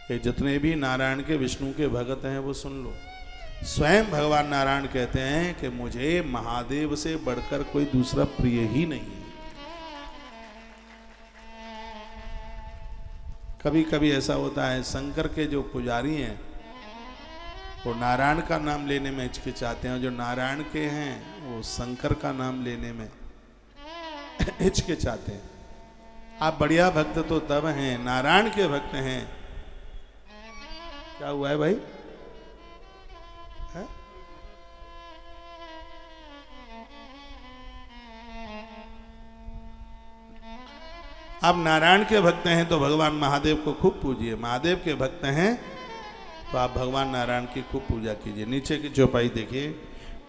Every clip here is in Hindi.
ये जितने भी नारायण के विष्णु के भगत हैं वो सुन लो। स्वयं भगवान नारायण कहते हैं कि मुझे महादेव से बढ़कर कोई दूसरा प्रिय ही नहीं है। कभी कभी ऐसा होता है, शंकर के जो पुजारी हैं वो नारायण का नाम लेने में हिचकिचाते हैं, जो नारायण के हैं वो शंकर का नाम लेने में हिचकिचाते हैं। आप बढ़िया भक्त तो तब हैं, नारायण के भक्त हैं। क्या हुआ है भाई? है? आप नारायण के भक्त हैं तो भगवान महादेव को खूब पूजिए, महादेव के भक्त हैं तो आप भगवान नारायण की खूब पूजा कीजिए। नीचे की चौपाई देखिए,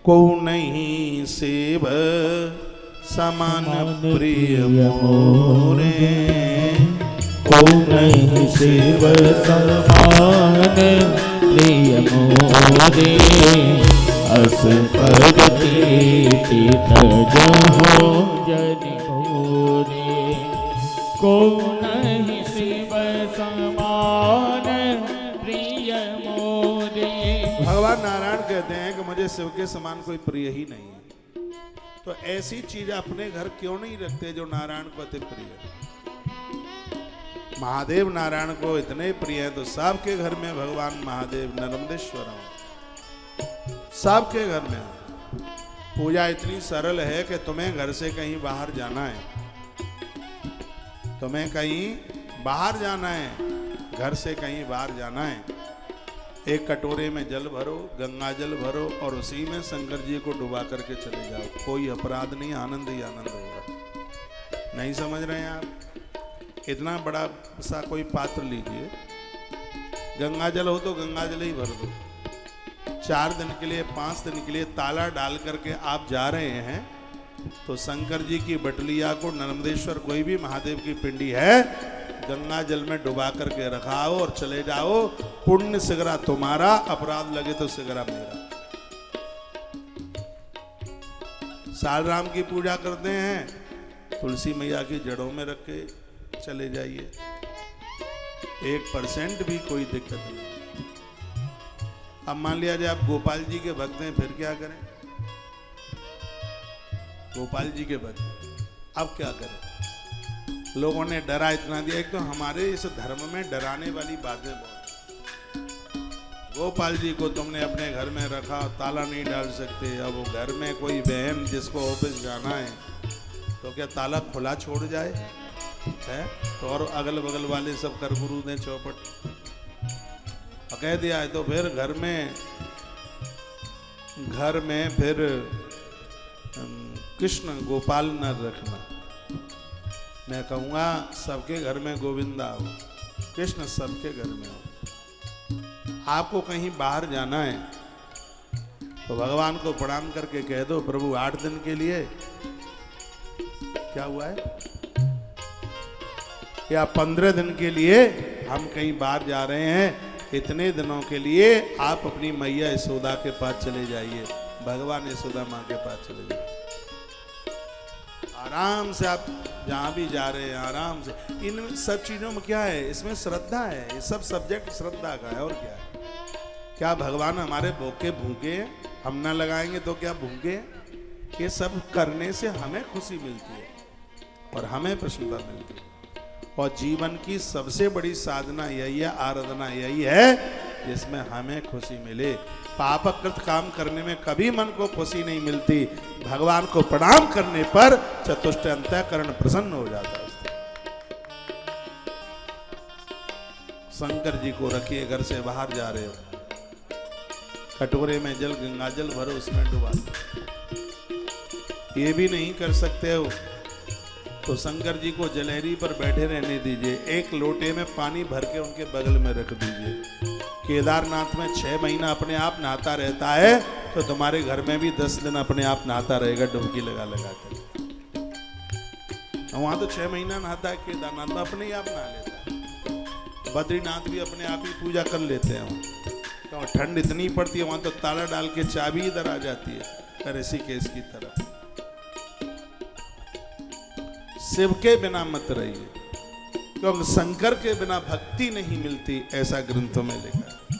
को नहीं सेव समान प्रिय मोरे, को नहीं सेव समान प्रिय मोरे, अस पद कीर्ति तजहो जनि भोरे, को नहीं शिव समान प्रिय मोरे। भगवान नारायण कहते हैं कि मुझे शिव के समान कोई प्रिय ही नहीं है। तो ऐसी चीज अपने घर क्यों नहीं रखते जो नारायण को अति प्रिय है? महादेव नारायण को इतने प्रिय है तो सबके घर में भगवान महादेव नर्मदेश्वर सबके घर में पूजा इतनी सरल है कि तुम्हें घर से कहीं बाहर जाना है, तुम्हें कहीं बाहर जाना है, घर से कहीं बाहर जाना है, एक कटोरे में जल भरो, गंगा जल भरो और उसी में शंकर जी को डुबा करके चले जाओ। कोई अपराध नहीं, आनंद ही आनंद होगा। नहीं समझ रहे हैं आप? इतना बड़ा सा कोई पात्र लीजिए, गंगा जल हो तो गंगा जल ही भर दो। 4 दिन के लिए 5 दिन के लिए ताला डाल करके आप जा रहे हैं तो शंकर जी की बटलिया को, नर्मदेश्वर कोई भी महादेव की पिंडी है, गंगा जल में डुबा करके रखाओ और चले जाओ। पुण्य सिगरा तुम्हारा, अपराध लगे तो सिगरा मेरा। साल राम की पूजा करते हैं, तुलसी मैया की जड़ों में रख के चले जाइए, 1% भी कोई दिक्कत नहीं। अब मान लिया जाए आप गोपाल जी के भक्त हैं, फिर क्या करें? गोपाल जी के भक्त, अब क्या करें? लोगों ने डरा इतना दिया। एक तो हमारे इस धर्म में डराने वाली बातें बहुत। गोपाल जी को तुमने अपने घर में रखा, ताला नहीं डाल सकते। अब वो घर में कोई बहन जिसको ऑफिस जाना है तो क्या ताला खुला छोड़ जाए है? तो और अगल बगल वाले सब करगुरु ने चौपट कह दिया है तो फिर घर में फिर कृष्ण गोपाल न रखना। मैं कहूँगा सबके घर में गोविंदा हो, कृष्ण सबके घर में हो। आपको कहीं बाहर जाना है तो भगवान को प्रणाम करके कह दो, प्रभु 8 दिन के लिए, क्या हुआ है, या 15 दिन के लिए हम कहीं बाहर जा रहे हैं, इतने दिनों के लिए आप अपनी मैया यशोदा के पास चले जाइए, भगवान यशोदा माँ के पास चले जाइए। आराम से आप जहां भी जा रहे हैं आराम से। इन सब चीजों में क्या है? इसमें श्रद्धा है। ये सब सब्जेक्ट श्रद्धा का है और क्या है? क्या भगवान हमारे भूखे भूखे हैं? हम ना लगाएंगे तो क्या भूखे हैं? ये सब करने से हमें खुशी मिलती है और हमें प्रसन्नता मिलती है। और जीवन की सबसे बड़ी साधना यही है, आराधना यही है जिसमें हमें खुशी मिले। पापकृत काम करने में कभी मन को खुशी नहीं मिलती। भगवान को प्रणाम करने पर चतुष्ट अंतःकरण प्रसन्न हो जाता है। शंकर जी को रखिए, घर से बाहर जा रहे हो, कटोरे में जल, गंगा जल भरो, उसमें डुबा दो। ये भी नहीं कर सकते हो तो शंकर जी को जलेहरी पर बैठे रहने दीजिए, एक लोटे में पानी भर के उनके बगल में रख दीजिए। केदारनाथ में 6 महीना अपने आप नहाता रहता है तो तुम्हारे घर में भी 10 दिन अपने आप नहाता रहेगा, डुबकी लगा लगा कर। वहां तो 6 महीना नहाता है, केदारनाथ में अपने ही आप नहा लेता है। बद्रीनाथ भी अपने आप ही पूजा कर लेते हैं। तो ठंड इतनी पड़ती है वहां तो ताला डाल के चाबी इधर आ जाती है, ऋषिकेश की तरफ। शिव के बिना मत रहिए, क्योंकि शंकर के बिना भक्ति नहीं मिलती, ऐसा ग्रंथों में लिखा है।